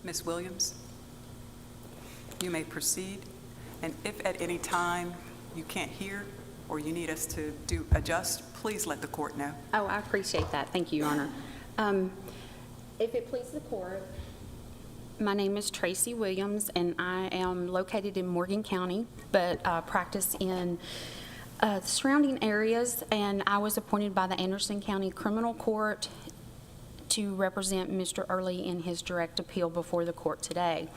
Ms. Williams, you may proceed. And if at any time you can't hear or you need us to adjust, please let the court know. Oh, I appreciate that. Thank you, Your Honor. If it pleases the court, my name is Tracy Williams, and I am located in Morgan County, but practice in the surrounding areas, and I was appointed by the Anderson County Criminal Court to represent Mr. Earley in his direct appeal before the court today.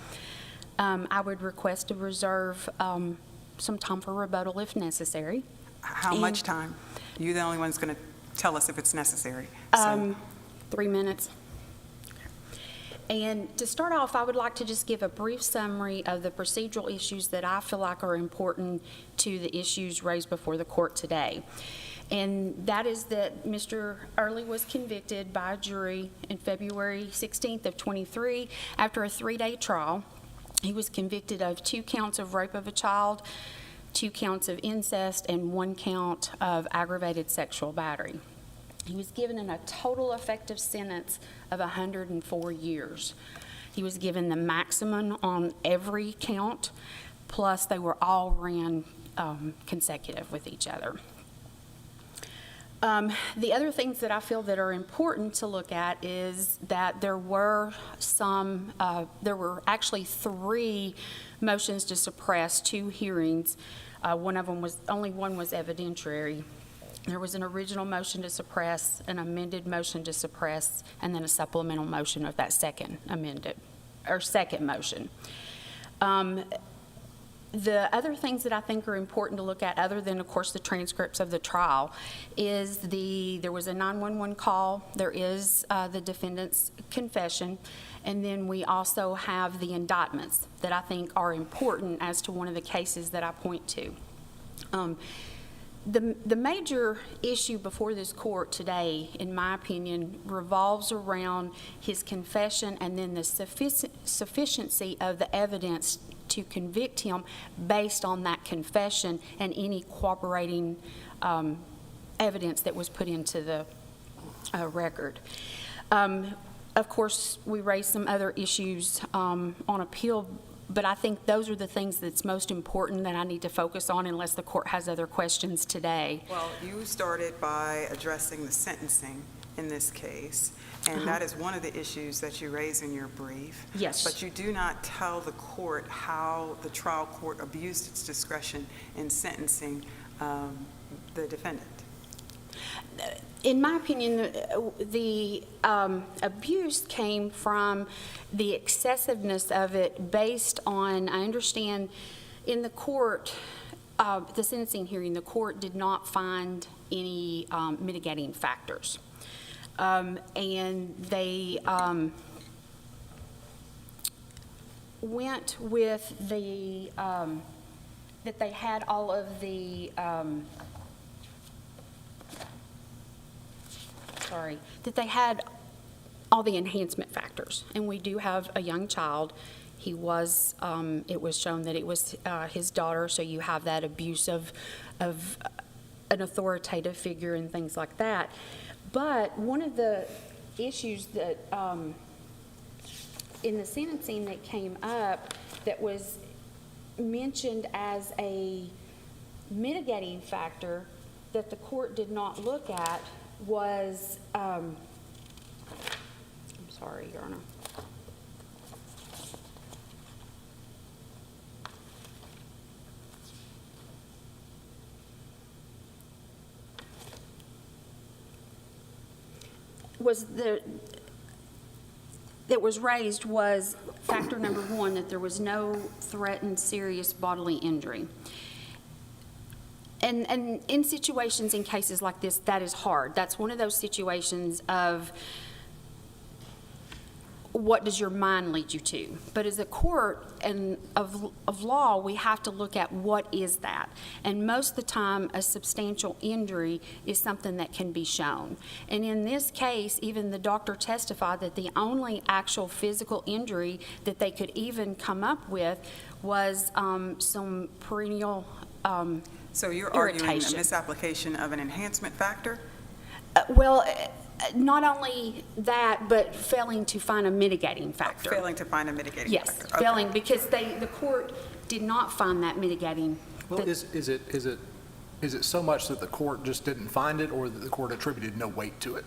I would request to reserve some time for rebuttal if necessary. How much time? You're the only one who's going to tell us if it's necessary. 3 minutes. And to start off, I would like to just give a brief summary of the procedural issues that I feel like are important to the issues raised before the court today. And that is that Mr. Earley was convicted by a jury in February 16th of 23 after a 3-day trial. He was convicted of 2 counts of rape of a child, 2 counts of incest, and 1 count of aggravated sexual battery. He was given a total effective sentence of 104 years. He was given the maximum on every count, plus they were all ran consecutive with each other. The other things that I feel that are important to look at is that there were actually 3 motions to suppress, 2 hearings. Only one was evidentiary. There was an original motion to suppress, an amended motion to suppress, and then a supplemental motion of that second motion. The other things that I think are important to look at, other than, of course, the transcripts of the trial, is there was a 911 call, there is the defendant's confession, and then we also have the indictments that I think are important as to one of the cases that I point to. The major issue before this court today, in my opinion, revolves around his confession and then the sufficiency of the evidence to convict him based on that confession and any corroborating evidence that was put into the record. Of course, we raised some other issues on appeal, but I think those are the things that's most important that I need to focus on unless the court has other questions today. Well, you started by addressing the sentencing in this case, and that is one of the issues that you raise in your brief. Yes. But you do not tell the court how the trial court abused its discretion in sentencing the defendant. In my opinion, the abuse came from the excessiveness of it based on, I understand, in the court, the sentencing hearing, the court did not find any mitigating factors. And they went with the, that they had all of the, that they had all the enhancement factors. And we do have a young child. He was, it was shown that it was his daughter, so you have that abuse of an authoritative figure and things like that. But one of the issues that in the sentencing that came up that was mentioned as a mitigating factor that the court did not look at was, I'm sorry, Your Honor. That was raised was factor number 1, that there was no threatened serious bodily injury. And in situations, in cases like this, that is hard. That's one of those situations of what does your mind lead you to? But as a court and of law, we have to look at what is that. And most of the time, a substantial injury is something that can be shown. And in this case, even the doctor testified that the only actual physical injury that they could even come up with was some perennial So you're irritation. arguing a misapplication of an enhancement factor? Well, Not only that, but failing to find a mitigating factor. Failing to find a mitigating Yes, factor. Okay. failing, because the court did not find that mitigating. Well, is it so much that the court just didn't find it, or that the court attributed no weight to it?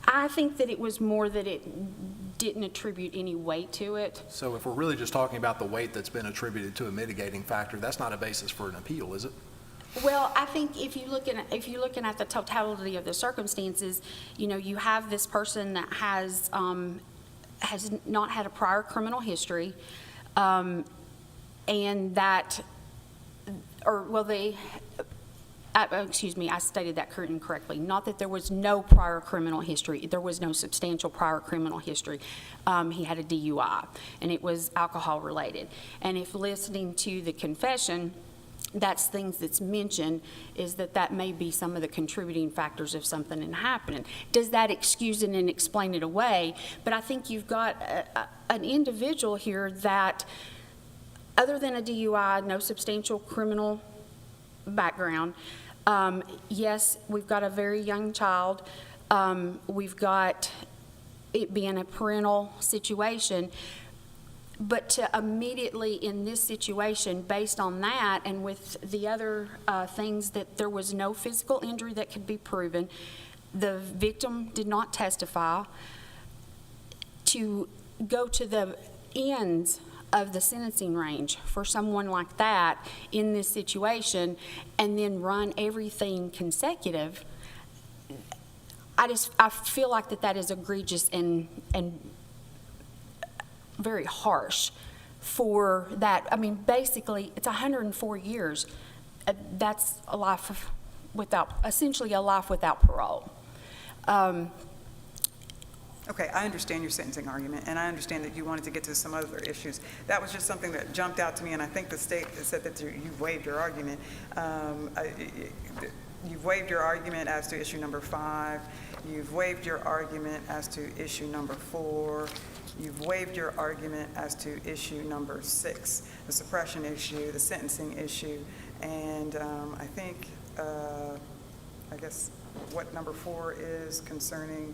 I think that it was more that it didn't attribute any weight to it. So if we're really just talking about the weight that's been attributed to a mitigating factor, that's not a basis for an appeal, is it? Well, I think if you're looking at the totality of the circumstances, you have this person that has not had a prior criminal history, and that, excuse me, I stated that incorrectly. Not that there was no prior criminal history. There was no substantial prior criminal history. He had a DUI, and it was alcohol related. And if listening to the confession, that's things that's mentioned, is that may be some of the contributing factors of something in happening. Does that excuse it and explain it away? But I think you've got an individual here that, other than a DUI, no substantial criminal background. Yes, we've got a very young child. We've got it being a parental situation. But to immediately, in this situation, based on that, and with the other things, that there was no physical injury that could be proven, the victim did not testify, to go to the ends of the sentencing range for someone like that in this situation, and then run everything consecutive, I feel like that is egregious and very harsh for that. I mean, basically, it's 104 years. That's a life essentially a life without parole. Okay, I understand your sentencing argument, and I understand that you wanted to get to some other issues. That was just something that jumped out to me, and I think the state said that you've waived your argument. You've waived your argument as to issue number 5. You've waived your argument as to issue number 4. You've waived your argument as to issue number 6, the suppression issue, the sentencing issue, and I think, I guess, what number 4 is concerning,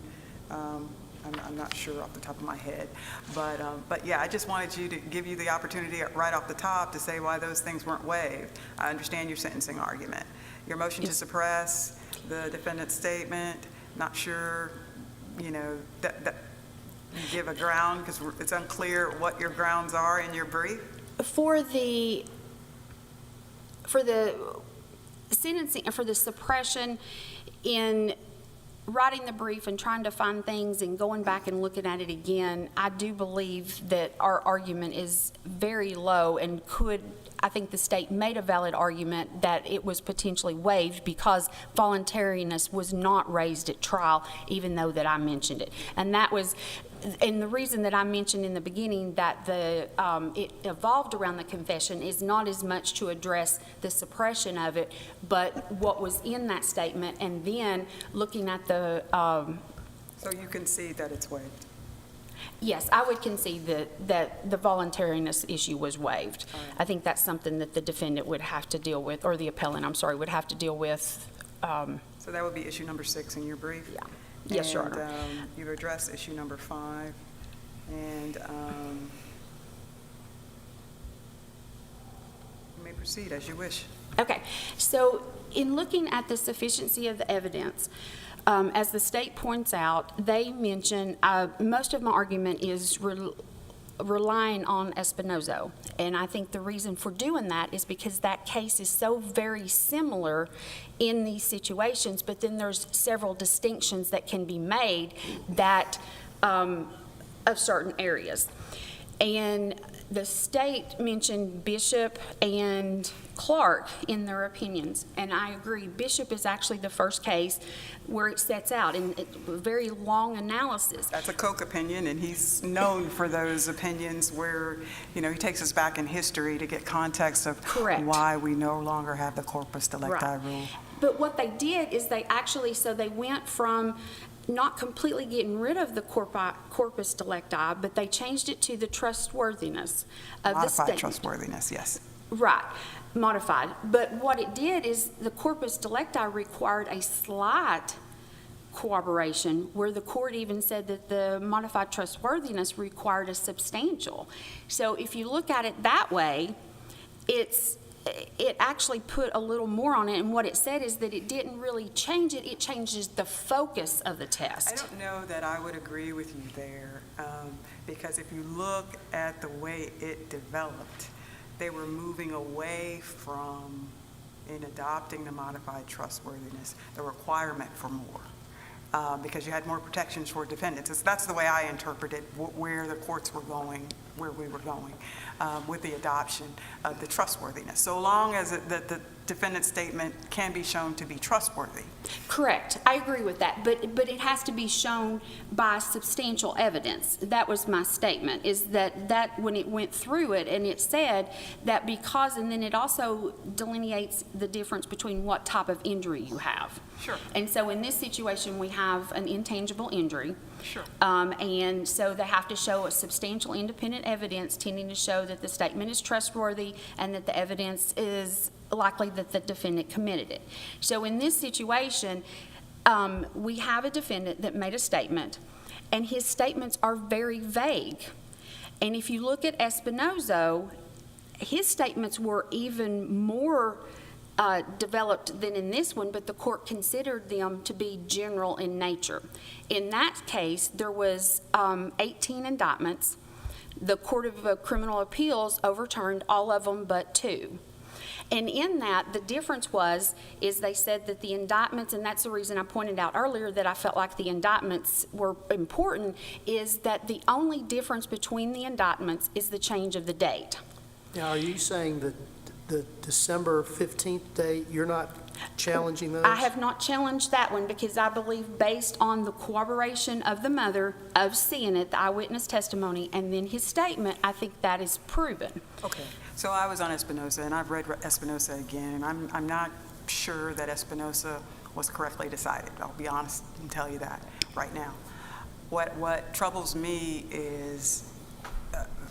I'm not sure off the top of my head, but yeah, I just wanted you to give you the opportunity right off the top to say why those things weren't waived. I understand your sentencing argument. Your motion to suppress, the defendant's statement, not sure, that you give a ground, because it's unclear what your grounds are in your brief? For the sentencing, for the suppression, in writing the brief and trying to find things and going back and looking at it again, I do believe that our argument is very low, and I think the state made a valid argument that it was potentially waived because voluntariness was not raised at trial, even though that I mentioned it. And the reason that I mentioned in the beginning that it evolved around the confession is not as much to address the suppression of it, but what was in that statement, and then looking at the... So you concede that it's waived? Yes, I would concede that the voluntariness issue was waived. Right. I think that's something that the defendant would have to deal with, or the appellant, would have to deal with. So that would be issue number 6 in your brief? Yeah. Yes, Your Honor. And you've addressed issue number 5, and you may proceed as you wish. Okay, so in looking at the sufficiency of the evidence, as the state points out, they mention, most of my argument is relying on Espinozo, and I think the reason for doing that is because that case is so very similar in these situations, but then there's several distinctions that can be made that of certain areas. And the state mentioned Bishop and Clark in their opinions, and I agree. Bishop is actually the first case where it sets out in a very long analysis. That's a Koch opinion, and he's known for those opinions where, he takes us back in history to get context of Correct. Why we no longer have the corpus delicti rule. But what they did is they went from not completely getting rid of the corpus delicti, but they changed it to the trustworthiness of the statement. Modified trustworthiness, yes. Right, modified. But what it did is the corpus delicti required a slight corroboration, where the court even said that the modified trustworthiness required a substantial. So if you look at it that way, it actually put a little more on it, and what it said is that it didn't really change it, it changes the focus of the test. I don't know that I would agree with you there, because if you look at the way it developed, they were moving away from, in adopting the modified trustworthiness, the requirement for more, because you had more protections for defendants. That's the way I interpreted where the courts were going, where we were going with the adoption of the trustworthiness, so long as the defendant's statement can be shown to be trustworthy. Correct. I agree with that, but it has to be shown by substantial evidence. That was my statement, is that when it went through it, and it said that because, and then it also delineates the difference between what type of injury you have. Sure. And so in this situation, we have an intangible injury. Sure. And so they have to show a substantial independent evidence tending to show that the statement is trustworthy and that the evidence is likely that the defendant committed it. So in this situation, we have a defendant that made a statement, and his statements are very vague. And if you look at Espinozo, his statements were even more developed than in this one, but the court considered them to be general in nature. In that case, there was 18 indictments. The Court of Criminal Appeals overturned all of them but 2. And in that, the difference is they said that the indictments, and that's the reason I pointed out earlier that I felt like the indictments were important, is that the only difference between the indictments is the change of the date. Now, are you saying that the December 15th date, you're not challenging those? I have not challenged that one because I believe based on the corroboration of the mother of seeing it, the eyewitness testimony, and then his statement, I think that is proven. Okay. So I was on Espinoza, and I've read Espinoza again, and I'm not sure that Espinoza was correctly decided. I'll be honest and tell you that right now. What troubles me is,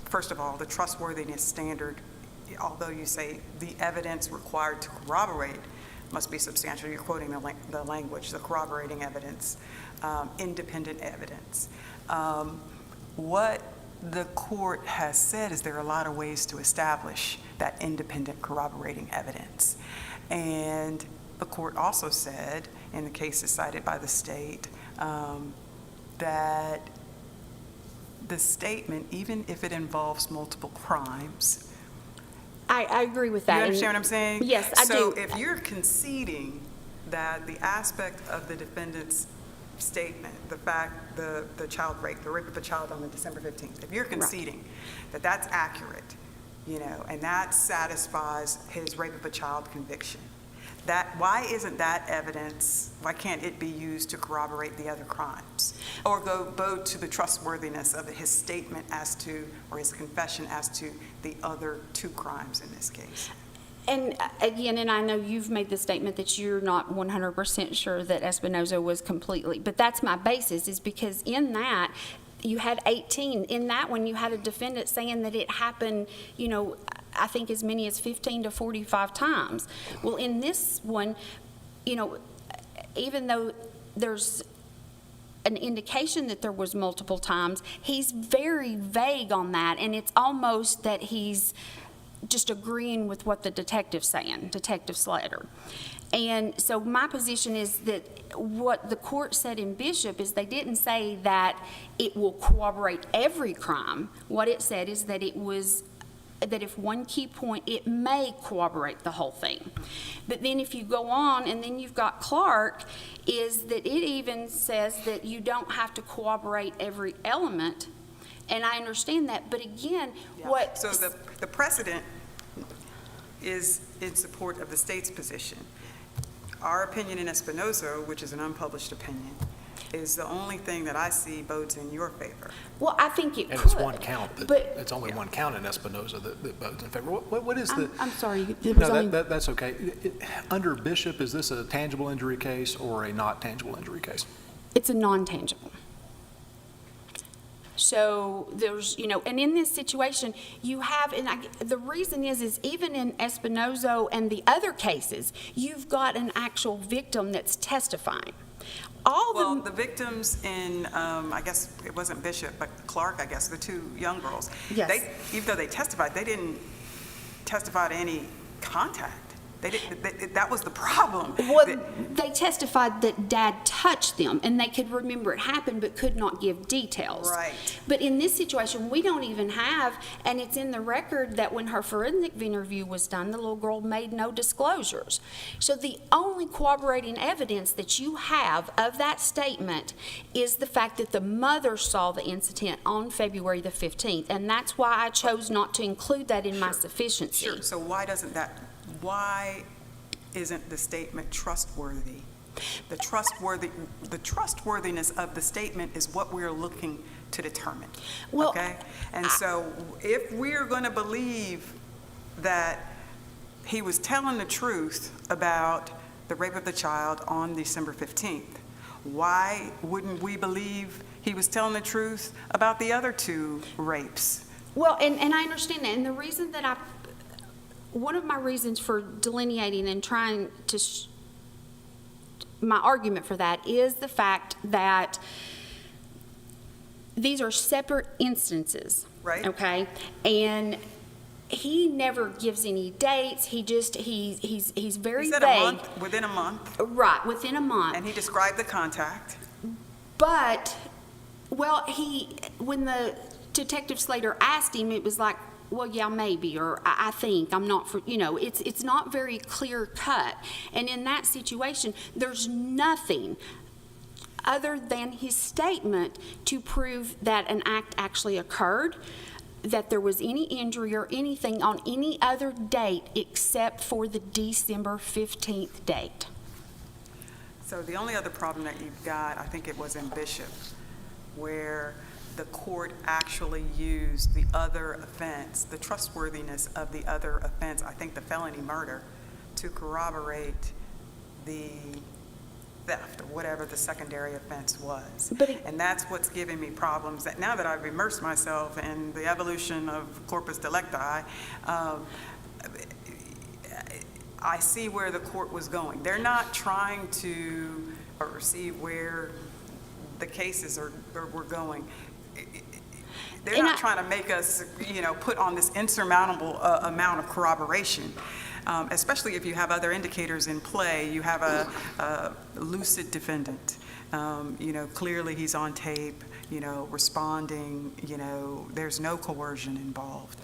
first of all, the trustworthiness standard. Although you say the evidence required to corroborate must be substantial, you're quoting the language, the corroborating evidence, independent evidence. What the court has said is there are a lot of ways to establish that independent corroborating evidence. And the court also said, in the cases cited by the state, that the statement, even if it involves multiple crimes, I agree with that. you understand what I'm saying? Yes, I do. So if you're conceding that the aspect of the defendant's statement, the fact, the child rape, the rape of a child on the December 15th, if you're conceding that that's accurate, and that satisfies his rape of a child conviction, why isn't that evidence, why can't it be used to corroborate the other crimes? Or go to the trustworthiness of his statement as to, or his confession as to the other 2 crimes in this case? And again, and I know you've made the statement that you're not 100% sure that Espinoza was completely, but that's my basis, is because in that, you had 18. In that one, you had a defendant saying that it happened, I think as many as 15 to 45 times. Well, in this one, even though there's an indication that there was multiple times, he's very vague on that, and it's almost that he's just agreeing with what the detective's saying, Detective Slater. And so my position is that what the court said in Bishop is they didn't say that it will corroborate every crime. What it said is that that if one key point, it may corroborate the whole thing. But then if you go on, and then you've got Clark, is that it even says that you don't have to corroborate every element. And I understand that, but again, what... So the precedent is in support of the state's position. Our opinion in Espinoza, which is an unpublished opinion, is the only thing that I see bodes in your favor. Well, I think it could. And it's one count, but it's only one count in Espinoza that bodes in favor. What is the... I'm sorry. There was No, only, that's okay. Under Bishop, is this a tangible injury case or a not tangible injury case? it's a non-tangible. So there's, and in this situation, you have, the reason is even in Espinozo and the other cases, you've got an actual victim that's testifying. Well, the victims in, I guess it wasn't Bishop, but Clark, I guess, the two young girls. Yes. Even though they testified, they didn't testify to any contact. That was the problem. Well, they testified that Dad touched them, and they could remember it happened, but could not give details. Right. But in this situation, we don't even have, and it's in the record that when her forensic interview was done, the little girl made no disclosures. So the only corroborating evidence that you have of that statement is the fact that the mother saw the incident on February the 15th, and that's why I chose not to include that in my sufficiency. Sure, so why isn't the statement trustworthy? The trustworthiness of the statement is what we're looking to determine, Well, okay? And so if we're going to believe that he was telling the truth about the rape of the child on December 15th, why wouldn't we believe he was telling the truth about the other two rapes? Well, and I understand that, and the reason that one of my reasons for delineating and trying to, my argument for that is the fact that these are separate instances. Right. Okay? And he never gives any dates. He's very He said vague. a month, within a month, Right, within a month. and he described the contact. But, well, when the Detective Slater asked him, it was like, well, yeah, maybe, or I think, I'm not for, it's not very clear cut. And in that situation, there's nothing other than his statement to prove that an act actually occurred, that there was any injury or anything on any other date except for the December 15th date. So the only other problem that you've got, I think it was in Bishop, where the court actually used the other offense, the trustworthiness of the other offense, I think the felony murder, to corroborate the theft or whatever the secondary offense was. And that's what's giving me problems. That now that I've immersed myself in the evolution of corpus delicti, I see where the court was going. They're not trying to see where the cases were going. They're not trying to make us, put on this insurmountable amount of corroboration, especially if you have other indicators in play. You have a lucid defendant. Clearly he's on tape, responding, there's no coercion involved.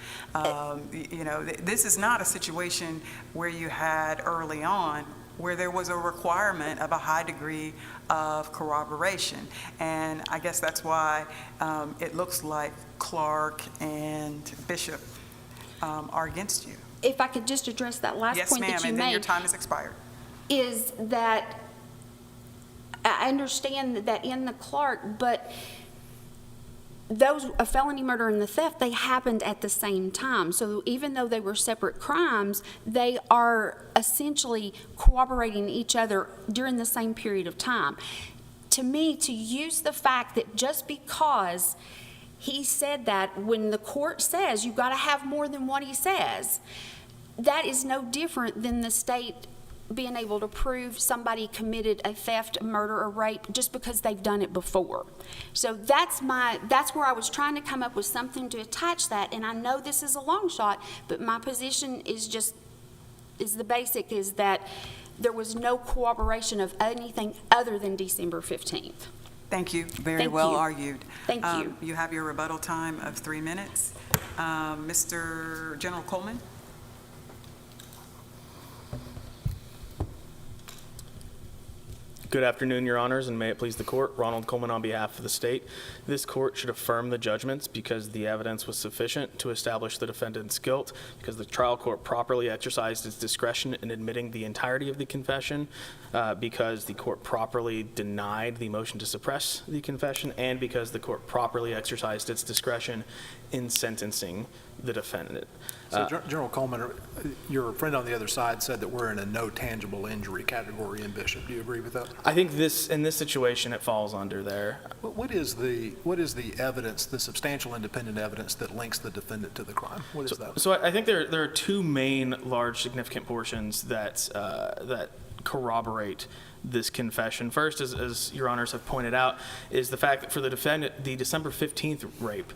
This is not a situation where you had early on where there was a requirement of a high degree of corroboration. And I guess that's why it looks like Clark and Bishop are against you. If I could just address that last point that you Yes, ma'am, and then your made, time is expired. is that I understand that in the Clark, but a felony murder and the theft, they happened at the same time. So even though they were separate crimes, they are essentially corroborating each other during the same period of time. To me, to use the fact that just because he said that, when the court says you've got to have more than what he says, that is no different than the state being able to prove somebody committed a theft, a murder, or rape just because they've done it before. So that's where I was trying to come up with something to attach that, and I know this is a long shot, but my position is the basic is that there was no corroboration of anything other than December 15th. Thank you. Very Thank well you. argued. Thank you. You have your rebuttal time of 3 minutes. Mr. General Coleman? Good afternoon, Your Honors, and may it please the Court. Ronald Coleman on behalf of the state. This Court should affirm the judgments because the evidence was sufficient to establish the defendant's guilt, because the trial court properly exercised its discretion in admitting the entirety of the confession, because the court properly denied the motion to suppress the confession, and because the court properly exercised its discretion in sentencing the defendant. So General Coleman, your friend on the other side said that we're in a no tangible injury category in Bishop. Do you agree with that? I think in this situation, it falls under there. What is the evidence, the substantial independent evidence that links the defendant to the crime? What is that? So I think there are two main large significant portions that corroborate this confession. First, as your honors have pointed out, is the fact that for the defendant, the December 15th rape,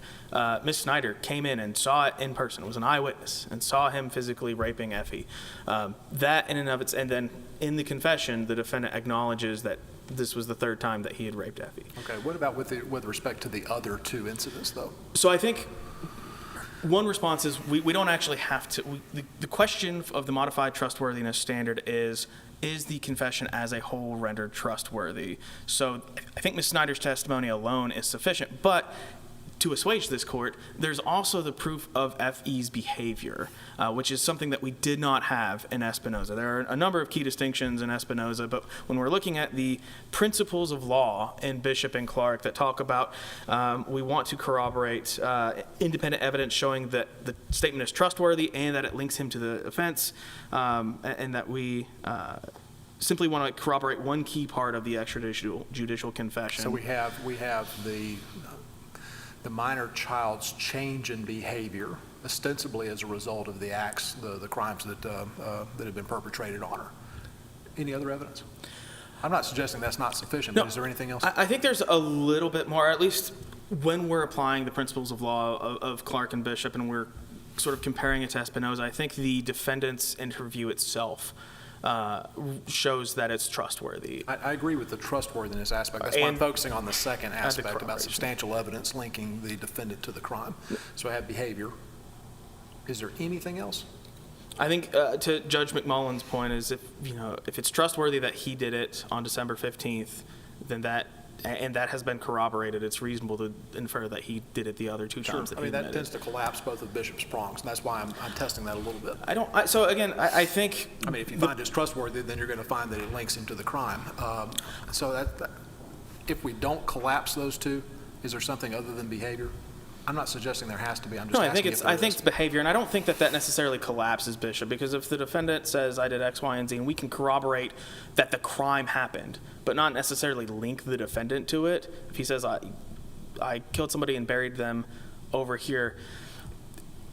Ms. Snyder came in and saw it in person, was an eyewitness, and saw him physically raping Effie. That in and of itself, and then in the confession, the defendant acknowledges that this was the third time that he had raped Effie. Okay, what about with respect to the other two incidents, though? So I think one response is we don't actually have to. The question of the modified trustworthiness standard is the confession as a whole rendered trustworthy? So I think Ms. Snyder's testimony alone is sufficient, but to assuage this court, there's also the proof of F.E.'s behavior, which is something that we did not have in Espinoza. There are a number of key distinctions in Espinoza, but when we're looking at the principles of law in Bishop and Clark that talk about we want to corroborate independent evidence showing that the statement is trustworthy and that it links him to the offense, and that we simply want to corroborate one key part of the extrajudicial confession. So we have the minor child's change in behavior, ostensibly as a result of the acts, the crimes that have been perpetrated on her. Any other evidence? I'm not suggesting that's not sufficient, but is there anything else? I think there's a little bit more, at least when we're applying the principles of law of Clark and Bishop and we're sort of comparing it to Espinoza. I think the defendant's interview itself shows that it's trustworthy. I agree with the trustworthiness aspect. That's why I'm focusing on the second aspect about substantial evidence linking the defendant to the crime. So I have behavior. Is there anything else? I think to Judge McMullen's point is if it's trustworthy that he did it on December 15th, then that has been corroborated, it's reasonable to infer that he did it the other two times that he admitted. That tends to collapse both of Bishop's prongs, and that's why I'm testing that a little bit. I think... if you find it's trustworthy, then you're going to find that it links him to the crime. So if we don't collapse those two, is there something other than behavior? I'm not suggesting there has to be. I'm just asking if there is. I think it's behavior, and I don't think that necessarily collapses Bishop, because if the defendant says, I did X, Y, and Z, and we can corroborate that the crime happened, but not necessarily link the defendant to it. If he says, I killed somebody and buried them over here,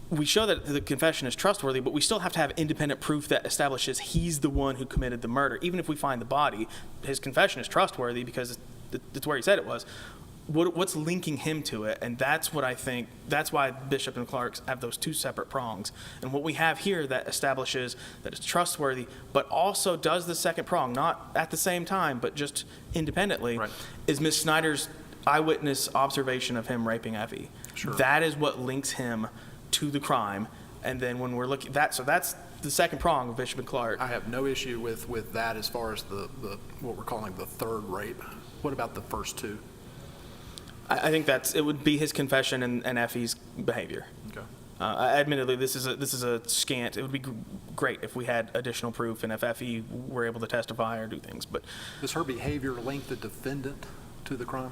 we show that the confession is trustworthy, but we still have to have independent proof that establishes he's the one who committed the murder. Even if we find the body, his confession is trustworthy because it's where he said it was. What's linking him to it? And that's what I think, that's why Bishop and Clark have those two separate prongs. And what we have here that establishes that it's trustworthy, but also does the second prong, not at the same time, but just independently, right, is Ms. Snyder's eyewitness observation of him raping Effie. Sure. That is what links him to the crime. And then when we're looking at that, so that's the second prong of Bishop and Clark. I have no issue with that as far as the what we're calling the third rape. What about the first two? I think it would be his confession and Effie's behavior. Okay. Admittedly, this is a scant. It would be great if we had additional proof and if Effie were able to testify or do things. But does her behavior link the defendant to the crime?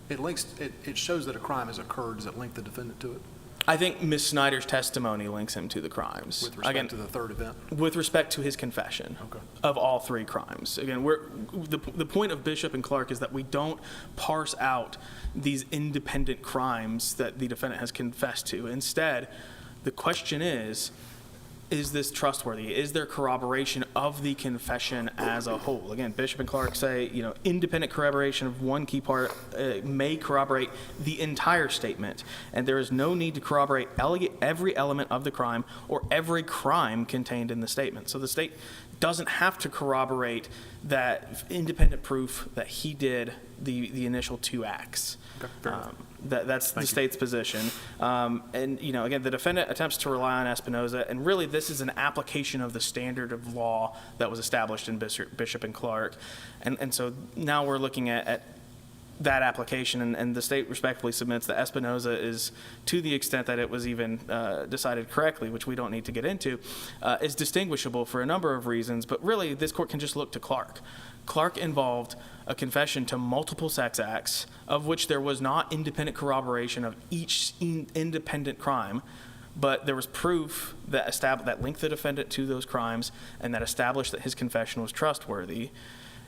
It shows that a crime has occurred. Does it link the defendant to it? I think Ms. Snyder's testimony links him to the crimes. With respect to the third event? With respect to his confession of all three crimes. Again, the point of Bishop and Clark is that we don't parse out these independent crimes that the defendant has confessed to. Instead, the question is this trustworthy? Is there corroboration of the confession as a whole? Again, Bishop and Clark say, independent corroboration of one key part may corroborate the entire statement, and there is no need to corroborate every element of the crime or every crime contained in the statement. So the state doesn't have to corroborate that independent proof that he did the initial two acts. That's the state's position. And, again, the defendant attempts to rely on Espinoza, and really this is an application of the standard of law that was established in Bishop and Clark. And so now we're looking at that application, and the state respectfully submits that Espinoza is, to the extent that it was even decided correctly, which we don't need to get into, is distinguishable for a number of reasons, but really this court can just look to Clark. Clark involved a confession to multiple sex acts, of which there was not independent corroboration of each independent crime, But there was proof that linked the defendant to those crimes and that established that his confession was trustworthy.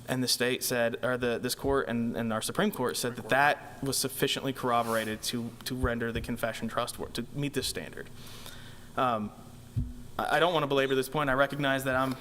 And the state said, or this court and our Supreme Court said that was sufficiently corroborated to render the confession trustworthy, to meet this standard. I don't want to belabor this point. I recognize that I'm,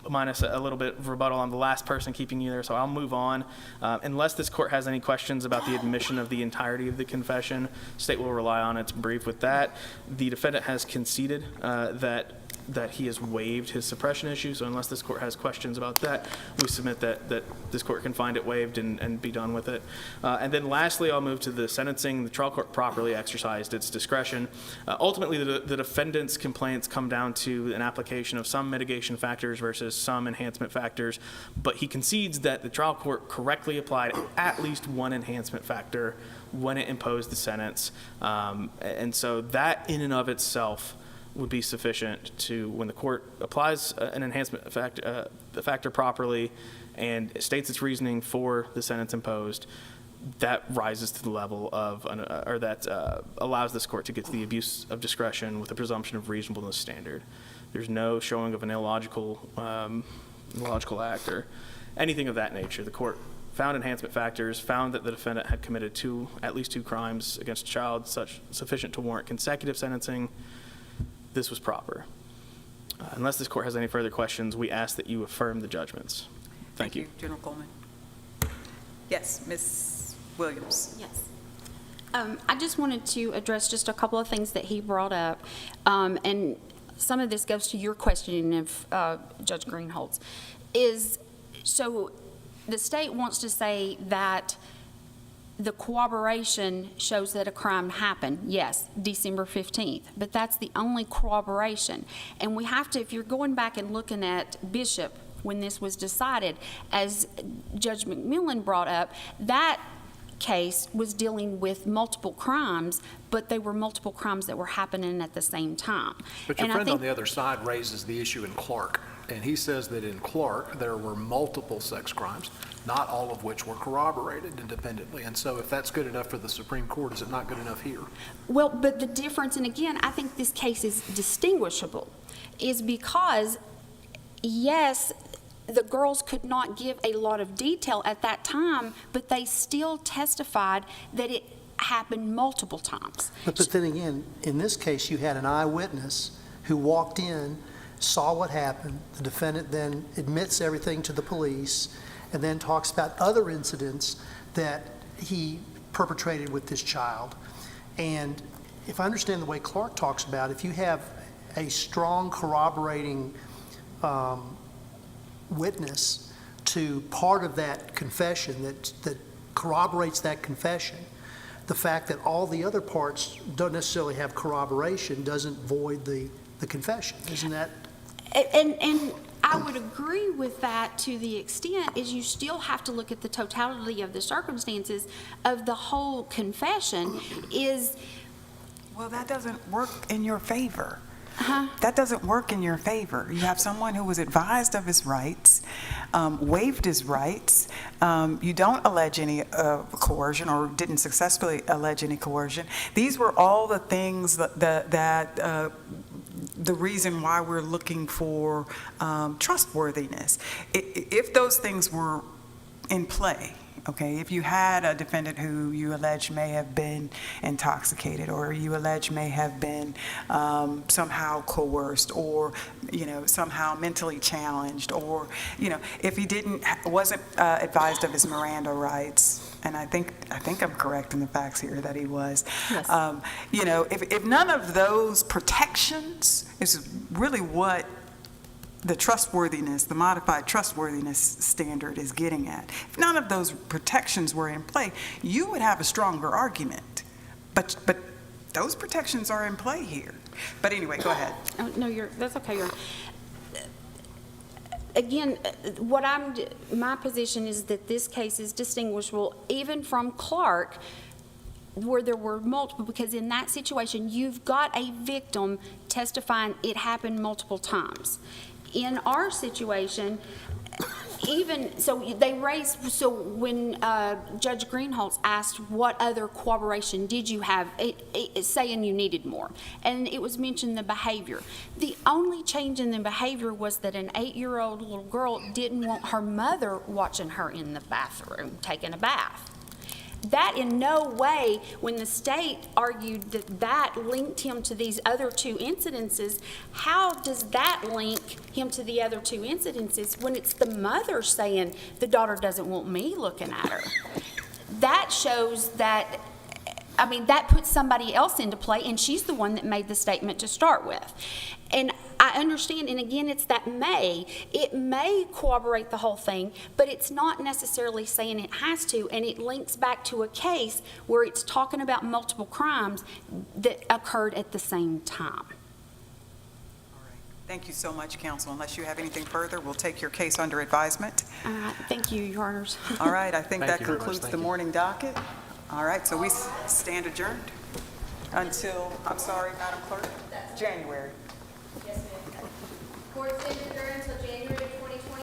minus a little bit of rebuttal. I'm the last person keeping you there, so I'll move on. Unless this court has any questions about the admission of the entirety of the confession, state will rely on its brief with that. The defendant has conceded that he has waived his suppression issue, so unless this court has questions about that, we submit that this court can find it waived and be done with it. And then lastly, I'll move to the sentencing. The trial court properly exercised its discretion. Ultimately, the defendant's complaints come down to an application of some mitigation factors versus some enhancement factors, but he concedes that the trial court correctly applied at least one enhancement factor when it imposed the sentence. And so that in and of itself would be sufficient to, when the court applies an enhancement factor properly and states its reasoning for the sentence imposed, that rises to the level of, allows this court to get to the abuse of discretion with a presumption of reasonableness standard. There's no showing of an illogical act or anything of that nature. The court found enhancement factors, found that the defendant had committed at least two crimes against a child sufficient to warrant consecutive sentencing. This was proper. Unless this court has any further questions, we ask that you affirm the judgments. Thank you. General Coleman. Yes, Ms. Williams. Yes. I just wanted to address just a couple of things that he brought up, and some of this goes to your questioning of Judge Greenholz. So the state wants to say that the corroboration shows that a crime happened, yes, December 15th, but that's the only corroboration. And we have to, if you're going back and looking at Bishop when this was decided, as Judge McMillan brought up, that case was dealing with multiple crimes, but they were multiple crimes that were happening at the same time. But your friend on the other side raises the issue in Clark, and he says that in Clark there were multiple sex crimes, not all of which were corroborated independently. And so if that's good enough for the Supreme Court, is it not good enough here? Well, but the difference, and again, I think this case is distinguishable, is because, yes, the girls could not give a lot of detail at that time, but they still testified that it happened multiple times. But then again, in this case, you had an eyewitness who walked in, saw what happened. The defendant then admits everything to the police and then talks about other incidents that he perpetrated with this child. And if I understand the way Clark talks about, if you have a strong corroborating witness to part of that confession that corroborates that confession, the fact that all the other parts don't necessarily have corroboration doesn't void the confession. Isn't that? And I would agree with that to the extent is you still have to look at the totality of the circumstances of the whole confession is. Well, that doesn't work in your favor. That doesn't work in your favor. You have someone who was advised of his rights, waived his rights. You don't allege any coercion or didn't successfully allege any coercion. These were all the things that the reason why we're looking for trustworthiness. If those things were in play, okay, if you had a defendant who you allege may have been intoxicated or you allege may have been somehow coerced or, somehow mentally challenged or, if he wasn't advised of his Miranda rights, and I think I'm correct in the facts here that he was. Yes. If none of those protections is really what the trustworthiness, the modified trustworthiness standard is getting at. If none of those protections were in play, you would have a stronger argument. But those protections are in play here. But anyway, go ahead. Oh, no, that's okay. Again, my position is that this case is distinguishable even from Clark, where there were multiple, because in that situation, you've got a victim testifying it happened multiple times. In our situation, even, so they raised, so when Judge Greenholz asked what other corroboration did you have, it's saying you needed more, and it was mentioned the behavior. The only change in the behavior was that an 8-year-old little girl didn't want her mother watching her in the bathroom, taking a bath. That in no way, when the state argued that that linked him to these other 2 incidences, how does that link him to the other 2 incidences when it's the mother saying the daughter doesn't want me looking at her? That shows that, I mean, that puts somebody else into play, and she's the one that made the statement to start with. And I understand, and again, it's that it may corroborate the whole thing, but it's not necessarily saying it has to, and it links back to a case where it's talking about multiple crimes that occurred at the same time. All right. Thank you so much, counsel. Unless you have anything further, we'll take your case under advisement. Thank you, Your Honors. All right, I think Thank that you very much. concludes Thank the you. morning docket. All right, so we stand adjourned until, I'm sorry, Madam Clerk, January. Yes, ma'am. Court is adjourned.